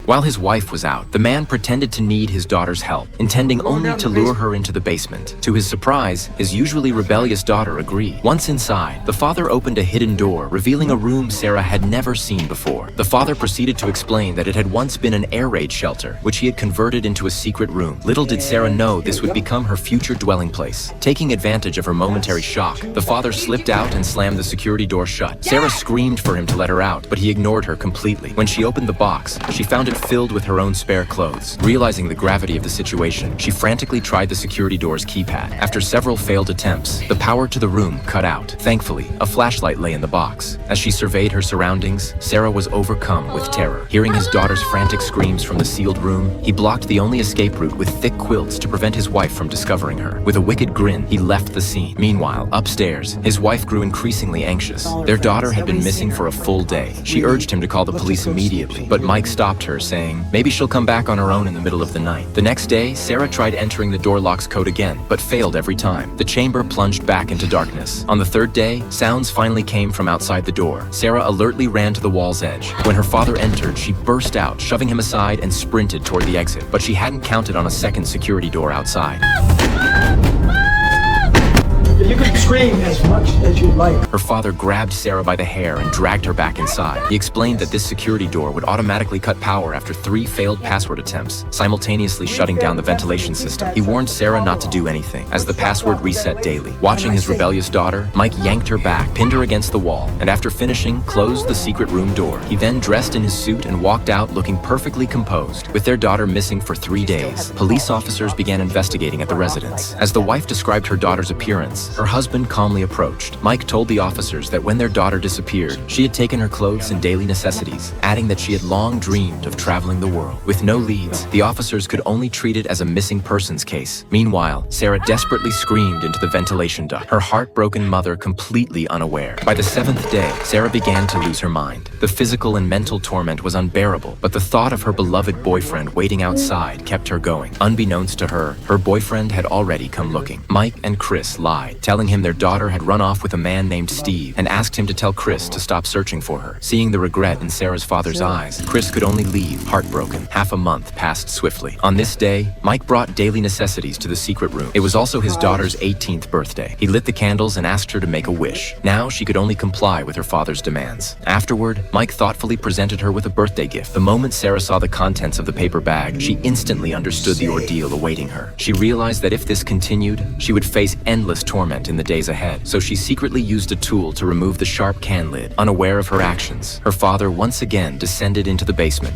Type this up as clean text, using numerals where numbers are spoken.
While his wife was out, the man pretended to need his daughter's help, intending only to lure her into the basement. To his surprise, his usually rebellious daughter agreed. Once inside, the father opened a hidden door, revealing a room Sarah had never seen before. The father proceeded to explain that it had once been an air raid shelter, which he had converted into a secret room. Little did Sarah know this would become her future dwelling place. Taking advantage of her momentary shock, the father slipped out and slammed the security door shut. Sarah screamed for him to let her out, but he ignored her completely. When she opened the box, she found it filled with her own spare clothes. Realizing the gravity of the situation, she frantically tried the security door's keypad. After several failed attempts, the power to the room cut out. Thankfully, a flashlight lay in the box. As she surveyed her surroundings, Sarah was overcome with terror. Hearing his daughter's frantic screams from the sealed room, he blocked the only escape route with thick quilts to prevent his wife from discovering her. With a wicked grin, he left the scene. Meanwhile, upstairs, his wife grew increasingly anxious. Their daughter had been missing for a full day. She urged him to call the police immediately, but Mike stopped her, saying, "Maybe she'll come back on her own in the middle of the night." The next day, Sarah tried entering the door lock's code again, but failed every time. The chamber plunged back into darkness. On the third day, sounds finally came from outside the door. Sarah alertly ran to the wall's edge. When her father entered, she burst out, shoving him aside and sprinted toward the exit, but she hadn't counted on a second security door outside. You can scream as much as you'd like. Her father grabbed Sarah by the hair and dragged her back inside. He explained that this security door would automatically cut power after 3 failed password attempts, simultaneously shutting down the ventilation system. He warned Sarah not to do anything, as the password reset daily. Watching his rebellious daughter, Mike yanked her back, pinned her against the wall, and after finishing, closed the secret room door. He then dressed in his suit and walked out looking perfectly composed. With their daughter missing for 3 days, police officers began investigating at the residence. As the wife described her daughter's appearance, her husband calmly approached. Mike told the officers that when their daughter disappeared, she had taken her clothes and daily necessities, adding that she had long dreamed of traveling the world. With no leads, the officers could only treat it as a missing persons case. Meanwhile, Sarah desperately screamed into the ventilation duct, her heartbroken mother completely unaware. By the 7th day, Sarah began to lose her mind. The physical and mental torment was unbearable, but the thought of her beloved boyfriend waiting outside kept her going. Unbeknownst to her, her boyfriend had already come looking. Mike and Chris lied, telling him their daughter had run off with a man named Steve and asked him to tell Chris to stop searching for her. Seeing the regret in Sarah's father's eyes, Chris could only leave, heartbroken. Half a month passed swiftly. On this day, Mike brought daily necessities to the secret room. It was also his daughter's 18th birthday. He lit the candles and asked her to make a wish. Now she could only comply with her father's demands. Afterward, Mike thoughtfully presented her with a birthday gift. The moment Sarah saw the contents of the paper bag, she instantly understood the ordeal awaiting her. She realized that if this continued, she would face endless torment in the days ahead, so she secretly used a tool to remove the sharp can lid. Unaware of her actions, her father once again descended into the basement.